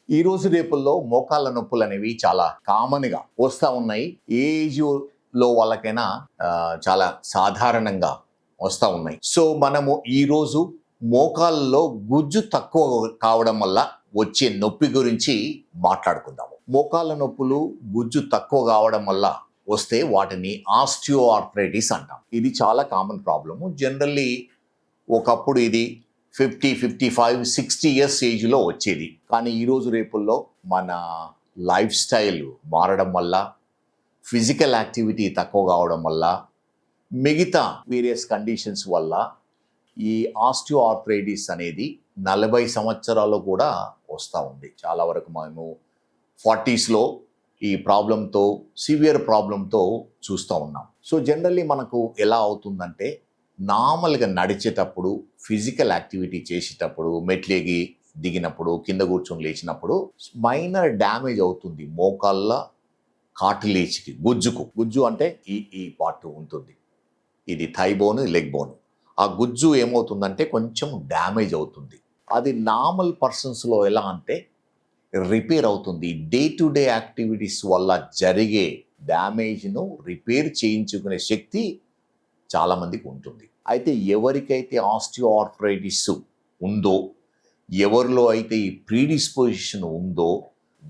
ఈ రోజు రేపుల్లో మోకాళ్ళ నొప్పులు అనేవి చాలా కామన్గా వస్తూ ఉన్నాయి. ఏ ఏజ్లో వాళ్ళకైనా చాలా సాధారణంగా వస్తూ ఉన్నాయి. సో మనము ఈరోజు మోకాళ్ళలో గుజ్జు తక్కువ కావడం వల్ల వచ్చే నొప్పి గురించి మాట్లాడుకుందాము. మోకాళ్ళ నొప్పులు గుజ్జు తక్కువ కావడం వల్ల వస్తే వాటిని ఆస్టియోఆర్థరైటిస్ అంటాం. ఇది చాలా కామన్ ప్రాబ్లము. జనరల్లీ ఒకప్పుడు ఇది 50, 55, 60 ఇయర్స్ ఏజ్లో వచ్చేది. కానీ ఈరోజు రేపుల్లో మన లైఫ్ స్టైల్ మారడం వల్ల, ఫిజికల్ యాక్టివిటీ తక్కువ కావడం వల్ల, మిగతా వేరియస్ కండిషన్స్ వల్ల ఈ ఆస్టియోఆర్థరైటిస్ అనేది 40 సంవత్సరాలు కూడా వస్తూ ఉంది. చాలా వరకు మేము 40స్లో ఈ ప్రాబ్లంతో, సివియర్ ప్రాబ్లంతో చూస్తూ ఉన్నాం. సో జనరల్లీ మనకు ఎలా అవుతుందంటే, నార్మల్గా నడిచేటప్పుడు, ఫిజికల్ యాక్టివిటీ చేసేటప్పుడు, మెట్లెగి దిగినప్పుడు, కింద కూర్చొని లేచినప్పుడు మైనర్ డ్యామేజ్ అవుతుంది మోకాళ్ళ కార్టిలేజ్కి, గుజ్జు అంటే ఈ పార్ట్ ఉంటుంది. ఇది థై బోన్, లెగ్ బోన్. ఆ గుజ్జు ఏమవుతుందంటే కొంచెం డ్యామేజ్ అవుతుంది. అది నార్మల్ పర్సన్స్లో ఎలా అంటే రిపేర్ అవుతుంది. డే టు డే యాక్టివిటీస్ వల్ల జరిగే డ్యామేజ్ను రిపేర్ చేయించుకునే శక్తి చాలామందికి ఉంటుంది. అయితే ఎవరికైతే ఆస్టియోఆర్థరైటిస్ ఉందో, ఎవరిలో అయితే ఈ ప్రీడిస్పోజిషన్ ఉందో,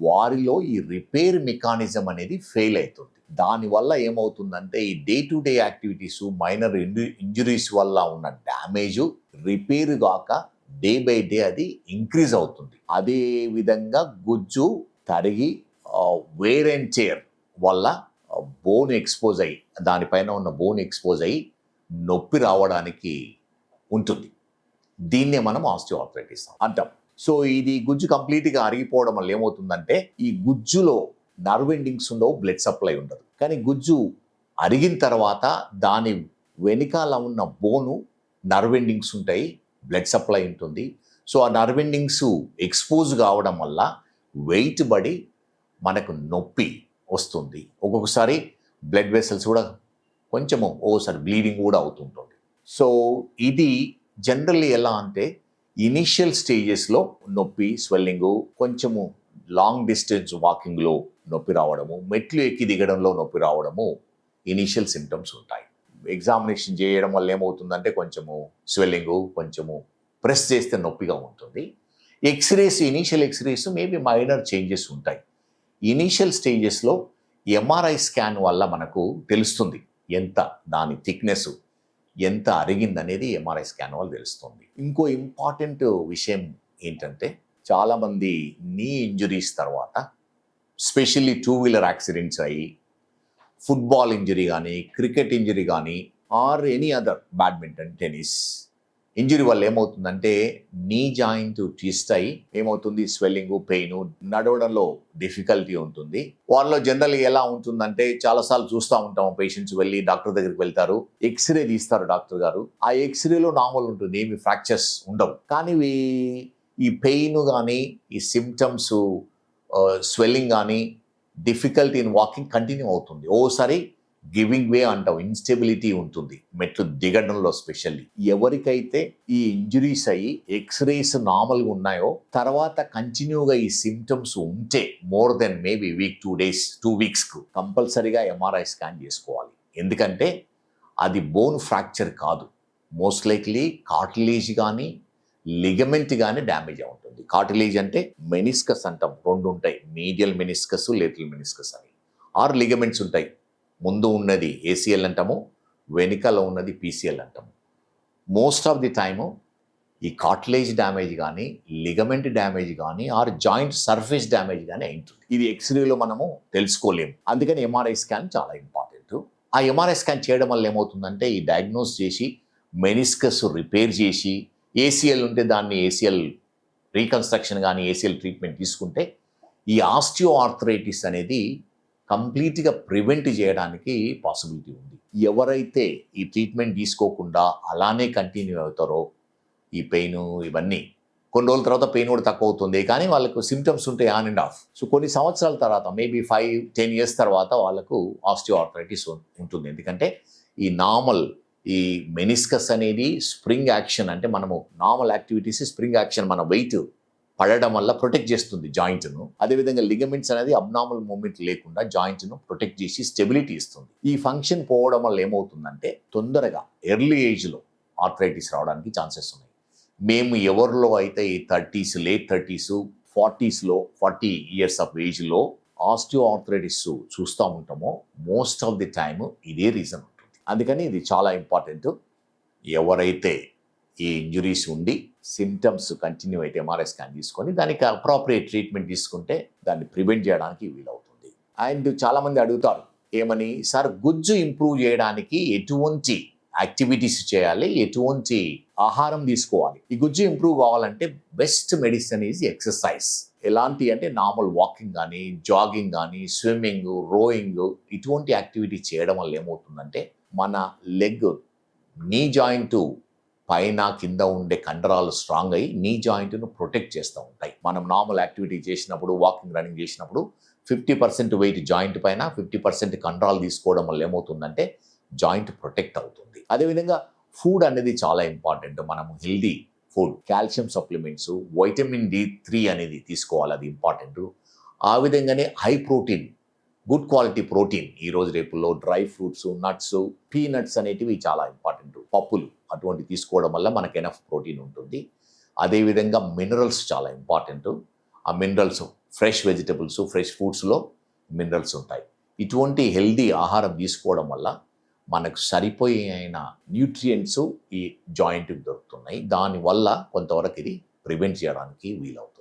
వారిలో ఈ రిపేర్ మెకానిజం అనేది ఫెయిల్ అవుతుంది. దానివల్ల ఏమవుతుందంటే ఈ day to day activities, minor injuries వల్ల ఉన్న డ్యామేజ్ రిపేర్ కాక డే బై డే అది ఇంక్రీజ్ అవుతుంది. అదే విధంగా గుజ్జు తరిగి వేర్ అండ్ టేర్ వల్ల బోన్ ఎక్స్పోజ్ అయ్యి, దానిపైన ఉన్న బోన్ ఎక్స్పోజ్ అయ్యి నొప్పి రావడానికి ఉంటుంది. దీన్నే మనం ఆస్టియోఆర్థరైటిస్ అంటాం. సో ఇది గుజ్జు కంప్లీట్గా అరిగిపోవడం వల్ల ఏమవుతుందంటే, ఈ గుజ్జులో నర్వ్ ఎండింగ్స్ ఉండవు, బ్లడ్ సప్లై ఉండదు. కానీ గుజ్జు అరిగిన తర్వాత దాని వెనకాల ఉన్న బోను నర్వ్ ఎండింగ్స్ ఉంటాయి, బ్లడ్ సప్లై ఉంటుంది. సో ఆ నర్వ్ ఎండింగ్స్ ఎక్స్పోజ్ కావడం వల్ల వెయిట్ పడి మనకు నొప్పి వస్తుంది. ఒక్కొక్కసారి బ్లడ్ వెసల్స్ కూడా కొంచెము ఓసారి బ్లీడింగ్ కూడా అవుతుంటుంది. సో ఇది జనరల్లీ ఎలా అంటే, ఇనిషియల్ స్టేజెస్లో నొప్పి, స్వెల్లింగు, కొంచెము లాంగ్ డిస్టెన్స్ వాకింగ్లో నొప్పి రావడము, మెట్లు ఎక్కి దిగడంలో నొప్పి రావడము ఇనిషియల్ సిమ్టమ్స్ ఉంటాయి. ఎగ్జామినేషన్ చేయడం వల్ల ఏమవుతుందంటే కొంచెము స్వెల్లింగు, కొంచెము ప్రెస్ చేస్తే నొప్పిగా ఉంటుంది. Initial x-rays maybe minor changes ఉంటాయి. ఇనిషియల్ స్టేజెస్లో ఎంఆర్ఐ స్కాన్ వల్ల మనకు తెలుస్తుంది ఎంత దాని థిక్నెస్ ఎంత అరిగిందనేది ఎంఆర్ఐ స్కాన్ వల్ల తెలుస్తుంది. ఇంకో ఇంపార్టెంట్ విషయం ఏంటంటే, చాలామంది నీ ఇంజురీస్ తర్వాత, స్పెషల్లీ 2 వీలర్ యాక్సిడెంట్స్ అయ్యి, ఫుట్బాల్ ఇంజరీ కానీ, క్రికెట్ ఇంజరీ కానీ, or any other badminton, tennis injury వల్ల ఏమవుతుందంటే నీ జాయింట్ ట్విస్ట్ అయ్యి ఏమవుతుంది, స్వెల్లింగ్, పెయిన్, నడవడంలో డిఫికల్టీ ఉంటుంది. వాళ్ళలో జనరల్ ఎలా ఉంటుందంటే, చాలాసార్లు చూస్తూ ఉంటాం, పేషెంట్స్ వెళ్ళి డాక్టర్ దగ్గరికి వెళ్తారు, ఎక్స్రే తీస్తారు డాక్టర్ గారు. ఆ ఎక్స్రేలో నార్మల్ ఉంటుంది, ఏమి ఫ్రాక్చర్స్ ఉండవు. కానీ ఈ పెయిన్ కానీ, ఈ సిమ్టమ్స్, స్వెల్లింగ్ కానీ, డిఫికల్టీ ఇన్ వాకింగ్ కంటిన్యూ అవుతుంది. ఓసారి గివింగ్ వే అంటాం, ఇన్స్టెబిలిటీ ఉంటుంది మెట్లు దిగడంలో. స్పెషల్లీ ఎవరికైతే ఈ ఇంజురీస్ అయ్యి ఎక్స్రేస్ నార్మల్గా ఉన్నాయో, తర్వాత కంటిన్యూగా ఈ సిమ్టమ్స్ ఉంటే more than maybe week, 2 days, 2 weeksకు కంపల్సరీగా ఎంఆర్ఐ స్కాన్ చేసుకోవాలి. ఎందుకంటే అది బోన్ ఫ్రాక్చర్ కాదు, మోస్ట్ లైక్లీ కార్టిలేజ్ కానీ, లిగమెంట్ కానీ డ్యామేజ్ ఉంటుంది. కార్టిలేజ్ అంటే మెనిస్కస్ అంటాం, 2 ఉంటాయి, మీడియల్ మెనిస్కస్, లేటరల్ మెనిస్కస్ అని. ఆరు లిగమెంట్స్ ఉంటాయి, ముందు ఉన్నది ఏసీఎల్ అంటాము, వెనుకలో ఉన్నది పీసీఎల్ అంటాము. మోస్ట్ ఆఫ్ ది టైము ఈ కార్టిలేజ్ డ్యామేజ్ కానీ, లిగమెంట్ డ్యామేజ్ కానీ, ఆర్ జాయింట్ సర్ఫేస్ డ్యామేజ్ కానీ ఉంటుంది. ఇది ఎక్స్రేలో మనము తెలుసుకోలేము. అందుకని ఎంఆర్ఐ స్కాన్ చాలా ఇంపార్టెంట్. ఆ ఎంఆర్ఐ స్కాన్ చేయడం వల్ల ఏమవుతుందంటే, ఈ డయాగ్నోస్ చేసి మెనిస్కస్ రిపేర్ చేసి, ఏసీఎల్ ఉంటే దాన్ని ఏసీఎల్ రీకన్స్ట్రక్షన్ కానీ, ఏసీఎల్ ట్రీట్మెంట్ తీసుకుంటే ఈ ఆస్టియోఆర్థరైటిస్ అనేది కంప్లీట్గా ప్రివెంట్ చేయడానికి పాసిబిలిటీ ఉంది. ఎవరైతే ఈ ట్రీట్మెంట్ తీసుకోకుండా అలానే కంటిన్యూ అవుతారో, ఈ పెయిన్ ఇవన్నీ కొన్ని రోజుల తర్వాత పెయిన్ కూడా తక్కువ అవుతుంది, కానీ వాళ్ళకు సిమ్టమ్స్ ఉంటాయి ఆన్ అండ్ ఆఫ్. సో కొన్ని సంవత్సరాల తర్వాత, మేబీ 5-10 years తర్వాత వాళ్ళకు ఆస్టియోఆర్థరైటిస్ ఉంటుంది. ఎందుకంటే ఈ మెనిస్కస్ అనేది స్ప్రింగ్ యాక్షన్, అంటే మనము నార్మల్ యాక్టివిటీస్ స్ప్రింగ్ యాక్షన్, మన వెయిట్ పడడం వల్ల ప్రొటెక్ట్ చేస్తుంది జాయింట్ను. అదేవిధంగా లిగమెంట్స్ అనేది అబ్నార్మల్ మూమెంట్ లేకుండా జాయింట్ను ప్రొటెక్ట్ చేసి స్టెబిలిటీ ఇస్తుంది. ఈ ఫంక్షన్ పోవడం వల్ల ఏమవుతుందంటే తొందరగా ఎర్లీ ఏజ్లో ఆర్థరైటిస్ రావడానికి ఛాన్సెస్ ఉన్నాయి. మేము ఎవరిలో అయితే ఈ 30s, late 30s, 40sలో 40 years of ఏజ్లో ఆస్టియో ఆర్థరైటిస్ చూస్తూ ఉంటామో మోస్ట్ ఆఫ్ ది టైమ్ ఇదే రీజన్ ఉంటుంది. అందుకని ఇది చాలా ఇంపార్టెంట్. ఎవరైతే ఈ ఇంజురీస్ ఉండి సిమ్టమ్స్ కంటిన్యూ అయితే ఎంఆర్ఐ స్కాన్ తీసుకొని దానికి అప్రాప్రియేట్ ట్రీట్మెంట్ తీసుకుంటే దాన్ని ప్రివెంట్ చేయడానికి వీలవుతుంది. అండ్ చాలామంది అడుగుతారు ఏమని, సార్ గుజ్జు ఇంప్రూవ్ చేయడానికి ఎటువంటి యాక్టివిటీస్ చేయాలి, ఎటువంటి ఆహారం తీసుకోవాలి? ఈ గుజ్జు ఇంప్రూవ్ కావాలంటే బెస్ట్ మెడిసిన్ ఈజ్ ఎక్సర్సైజ్. ఎలాంటి అంటే నార్మల్ వాకింగ్ కానీ, జాగింగ్ కానీ, స్విమ్మింగ్, రోయింగ్ ఇటువంటి యాక్టివిటీ చేయడం వల్ల ఏమవుతుందంటే మన లెగ్, నీ జాయింట్ పైన కింద ఉండే కండరాలు స్ట్రాంగ్ అయ్యి నీ జాయింట్ను ప్రొటెక్ట్ చేస్తూ ఉంటాయి. మనం నార్మల్ యాక్టివిటీ చేసినప్పుడు, వాకింగ్, రన్నింగ్ చేసినప్పుడు 50% వెయిట్ జాయింట్ పైన, 50% కండరాలు తీసుకోవడం వల్ల ఏమవుతుందంటే జాయింట్ ప్రొటెక్ట్ అవుతుంది. అదేవిధంగా ఫుడ్ అనేది చాలా ఇంపార్టెంట్. మనము healthy food, calcium supplements, vitamin D3 అనేది తీసుకోవాలి, అది ఇంపార్టెంట్. ఆ విధంగానే high protein, good quality protein ఈ రోజు రేపుల్లో డ్రై ఫ్రూట్స్, నట్స్, పీనట్స్ అనేటివి చాలా ఇంపార్టెంట్. పప్పులు అటువంటి తీసుకోవడం వల్ల మనకు ఎనఫ్ ప్రోటీన్ ఉంటుంది. అదేవిధంగా మినరల్స్ చాలా ఇంపార్టెంట్. ఆ మినరల్స్ ఫ్రెష్ వెజిటబుల్స్, ఫ్రెష్ ఫుడ్స్లో మినరల్స్ ఉంటాయి. ఇటువంటి హెల్దీ ఆహారం తీసుకోవడం వల్ల మనకు సరిపోయిన న్యూట్రియంట్స్ ఈ జాయింట్కి దొరుకుతున్నాయి. దానివల్ల కొంతవరకు ఇది ప్రివెంట్ చేయడానికి వీలవుతుంది.